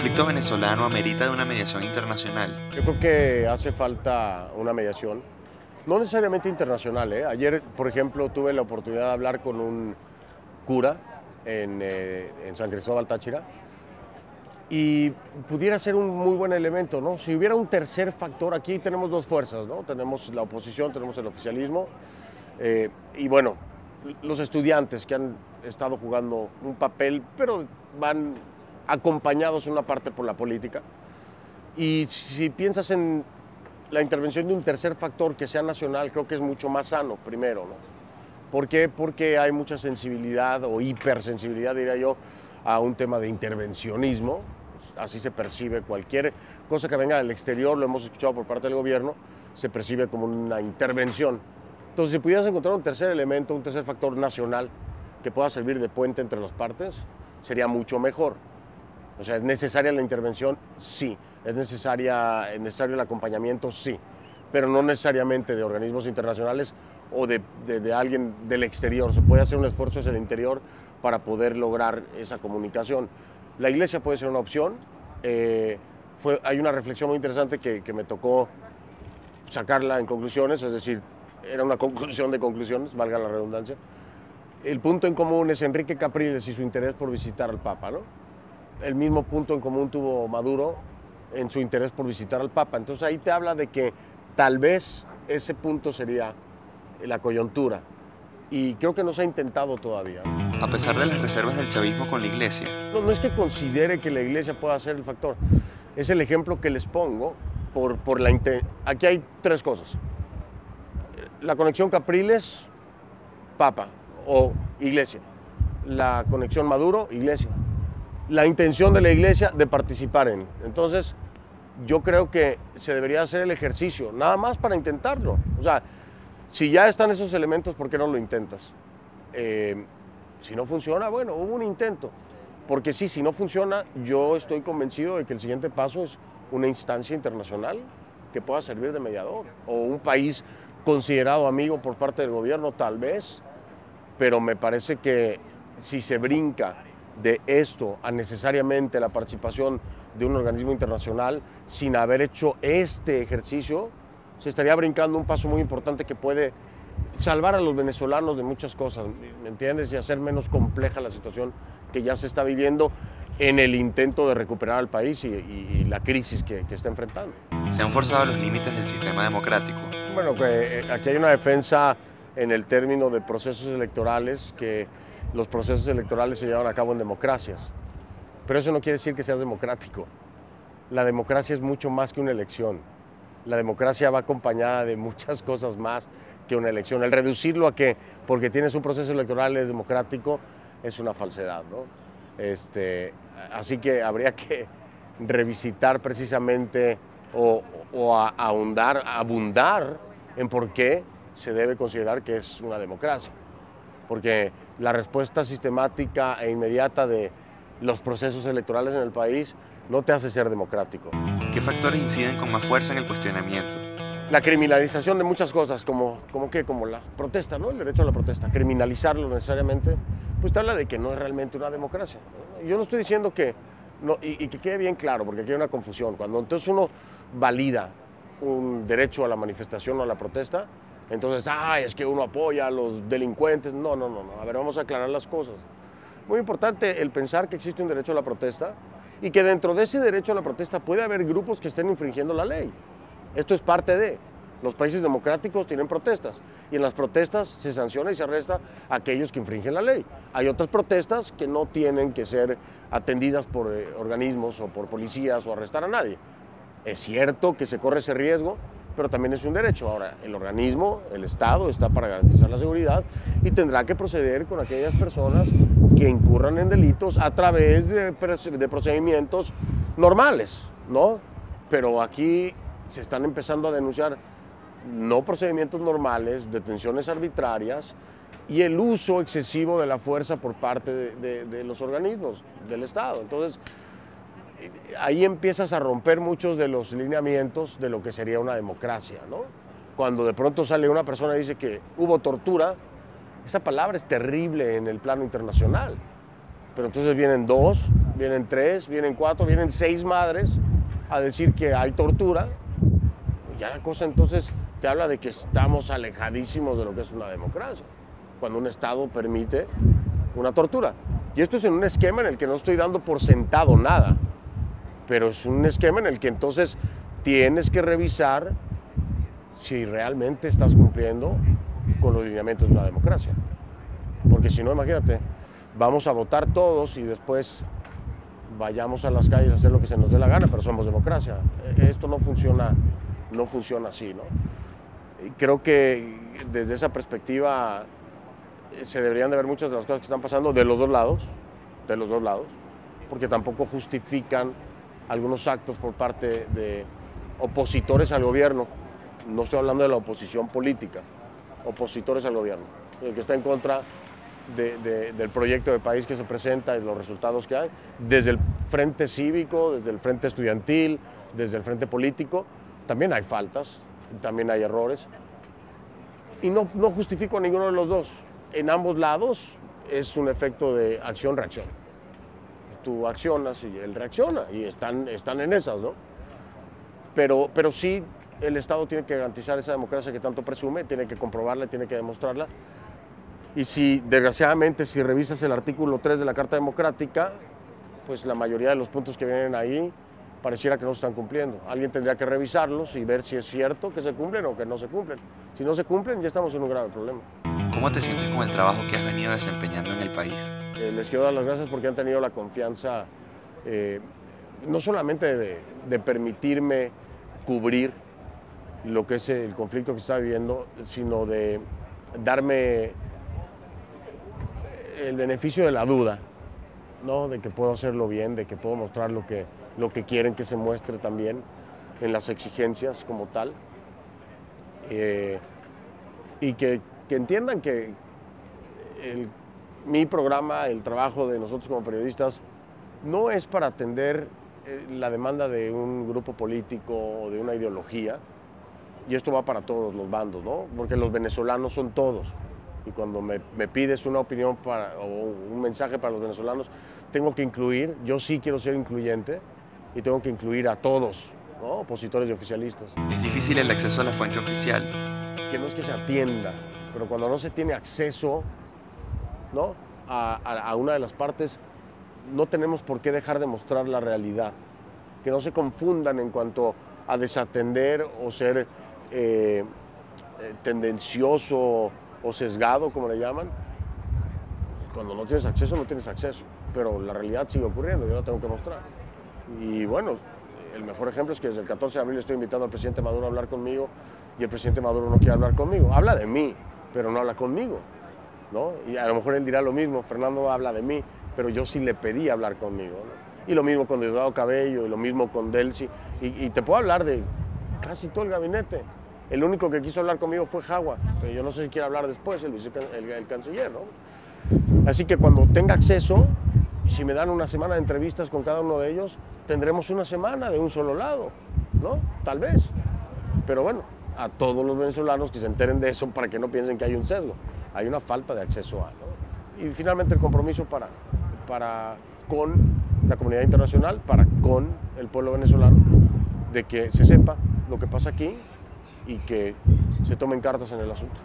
conflicto venezolano amerita de una mediación internacional. Yo creo que hace falta una mediación, no necesariamente internacional, ¿eh? Ayer, por ejemplo, tuve la oportunidad de hablar con un cura en San Cristóbal Táchira y pudiera ser un muy buen elemento, ¿no? Si hubiera un tercer factor, aquí tenemos dos fuerzas, ¿no? Tenemos la oposición, tenemos el oficialismo y bueno, los estudiantes que han estado jugando un papel, pero van acompañados en una parte por la política. Y si piensas en la intervención de un tercer factor que sea nacional, creo que es mucho más sano, primero, ¿no? ¿Por qué? Porque hay mucha sensibilidad o hipersensibilidad, diría yo, a un tema de intervencionismo. Así se percibe cualquier cosa que venga del exterior, lo hemos escuchado por parte del gobierno, se percibe como una intervención. Entonces, si pudieras encontrar un tercer elemento, un tercer factor nacional que pueda servir de puente entre las partes, sería mucho mejor. O sea, ¿es necesaria la intervención? Sí. ¿Es necesario el acompañamiento? Sí. Pero no necesariamente de organismos internacionales o de alguien del exterior. Se puede hacer un esfuerzo hacia el interior para poder lograr esa comunicación. La iglesia puede ser una opción. Hay una reflexión muy interesante que me tocó sacarla en conclusiones, es decir, era una conclusión de conclusiones, valga la redundancia. El punto en común es Enrique Capriles y su interés por visitar al Papa, ¿no? El mismo punto en común tuvo Maduro en su interés por visitar al Papa. Entonces ahí te habla de que tal vez ese punto sería la coyuntura. Y creo que no se ha intentado todavía. A pesar de las reservas del chavismo con la iglesia, No es que considere que la iglesia pueda ser el factor. Es el ejemplo que les pongo Aquí hay tres cosas. La conexión Capriles-Papa o iglesia. La conexión Maduro-iglesia. La intención de la iglesia de participar en. Entonces, yo creo que se debería hacer el ejercicio, nada más para intentarlo. O sea, si ya están esos elementos, ¿por qué no lo intentas? Si no funciona, bueno, hubo un intento. Porque sí, si no funciona, yo estoy convencido de que el siguiente paso es una instancia internacional que pueda servir de mediador. O un país considerado amigo por parte del gobierno, tal vez. Pero me parece que si se brinca de esto a necesariamente la participación de un organismo internacional sin haber hecho este ejercicio, se estaría brincando un paso muy importante que puede salvar a los venezolanos de muchas cosas, ¿me entiendes? Y hacer menos compleja la situación que ya se está viviendo en el intento de recuperar al país y la crisis que está enfrentando. se han forzado los límites del sistema democrático. Bueno, que aquí hay una defensa en el término de procesos electorales, que los procesos electorales se llevan a cabo en democracias, pero eso no quiere decir que seas democrático. La democracia es mucho más que una elección. La democracia va acompañada de muchas cosas más que una elección. El reducirlo a que porque tienes un proceso electoral es democrático es una falsedad, ¿no? Así que habría que revisitar precisamente abundar en por qué se debe considerar que es una democracia. Porque la respuesta sistemática e inmediata de los procesos electorales en el país no te hace ser democrático. ¿Qué factores inciden con más fuerza en el cuestionamiento? La criminalización de muchas cosas, como la protesta, ¿no? El derecho a la protesta. Criminalizarlo necesariamente, pues te habla de que no es realmente una democracia, ¿no? Yo no estoy diciendo que, no, y que quede bien claro, porque aquí hay una confusión. Cuando entonces uno valida un derecho a la manifestación o a la protesta, entonces, es que uno apoya a los delincuentes. No. A ver, vamos a aclarar las cosas. Muy importante el pensar que existe un derecho a la protesta y que dentro de ese derecho a la protesta puede haber grupos que estén infringiendo la ley. Esto es parte de. Los países democráticos tienen protestas y en las protestas se sanciona y se arresta a aquellos que infringen la ley. Hay otras protestas que no tienen que ser atendidas por organismos o por policías o arrestar a nadie. Es cierto que se corre ese riesgo, pero también es un derecho. Ahora, el organismo, el Estado, está para garantizar la seguridad y tendrá que proceder con aquellas personas que incurran en delitos a través de procedimientos normales, ¿no? Pero aquí se están empezando a denunciar no procedimientos normales, detenciones arbitrarias y el uso excesivo de la fuerza por parte de los organismos del Estado. Entonces, ahí empiezas a romper muchos de los lineamientos de lo que sería una democracia, ¿no? Cuando de pronto sale una persona y dice que hubo tortura, esa palabra es terrible en el plano internacional. Pero entonces vienen dos vienen 3, vienen 4, vienen 6 madres a decir que hay tortura. Ya la cosa entonces te habla de que estamos alejadísimos de lo que es una democracia, cuando un Estado permite una tortura. Y esto es en un esquema en el que no estoy dando por sentado nada, pero es un esquema en el que entonces tienes que revisar si realmente estás cumpliendo con los lineamientos de una democracia. Porque si no, imagínate, vamos a votar todos y después vayamos a las calles a hacer lo que se nos dé la gana, pero somos democracia. Esto no funciona así, ¿no? Y creo que desde esa perspectiva se deberían de ver muchas de las cosas que están pasando de los dos lados, porque tampoco justifican algunos actos por parte de opositores al gobierno. No estoy hablando de la oposición política, opositores al gobierno, el que está en contra del proyecto de país que se presenta y los resultados que hay, desde el frente cívico, desde el frente estudiantil, desde el frente político. También hay faltas, también hay errores, y no justifico a ninguno de los dos. En ambos lados es un efecto de acción-reacción. Tú accionas y él reacciona, y están en esas, ¿no? Pero sí, el Estado tiene que garantizar esa democracia que tanto presume, tiene que comprobarla, tiene que demostrarla. Y si, desgraciadamente, si revisas el artículo 3 de la Carta Democrática, pues la mayoría de los puntos que vienen ahí pareciera que no se están cumpliendo. Alguien tendría que revisarlos y ver si es cierto que se cumplen o que no se cumplen. Si no se cumplen, ya estamos en un grave problema. ¿Cómo te sientes con el trabajo que has venido desempeñando en el país? Les quiero dar las gracias porque han tenido la confianza, no solamente de permitirme cubrir lo que es el conflicto que está viviendo, sino de darme el beneficio de la duda, ¿no? De que puedo hacerlo bien, de que puedo mostrar lo que quieren que se muestre también en las exigencias como tal, y que entiendan que mi programa, el trabajo de nosotros como periodistas, no es para atender la demanda de un grupo político o de una ideología, y esto va para todos los bandos, ¿no? Porque los venezolanos son todos. Y cuando me pides una opinión o un mensaje para los venezolanos, tengo que incluir, yo sí quiero ser incluyente, y tengo que incluir a todos, ¿no? Opositores y oficialistas. Es difícil el acceso a la fuente oficial. Que no es que se atienda, pero cuando no se tiene acceso, ¿no? a una de las partes, no tenemos por qué dejar de mostrar la realidad. Que no se confundan en cuanto a desatender o ser tendencioso o sesgado, como le llaman. Cuando no tienes acceso, no tienes acceso, pero la realidad sigue ocurriendo, yo la tengo que mostrar. Y bueno, el mejor ejemplo es que desde el 14 de abril estoy invitando al presidente Maduro a hablar conmigo, y el presidente Maduro no quiere hablar conmigo. Habla de mí, pero no habla conmigo, ¿no? Y a lo mejor él dirá lo mismo, Fernando habla de mí, pero yo sí le pedí hablar conmigo, ¿no? Y lo mismo con Diosdado Cabello, y lo mismo con Delcy, y te puedo hablar de casi todo el gabinete. El único que quiso hablar conmigo fue Jagua, pero yo no sé si quiere hablar después, el canciller, ¿no? Así que cuando tenga acceso, si me dan una semana de entrevistas con cada uno de ellos, tendremos una semana de un solo lado, ¿no? Tal vez. Pero bueno, a todos los venezolanos que se enteren de eso para que no piensen que hay un sesgo. Hay una falta de acceso a, ¿no? Y finalmente el compromiso con la comunidad internacional, con el pueblo venezolano, de que se sepa lo que pasa aquí y que se tomen cartas en el asunto.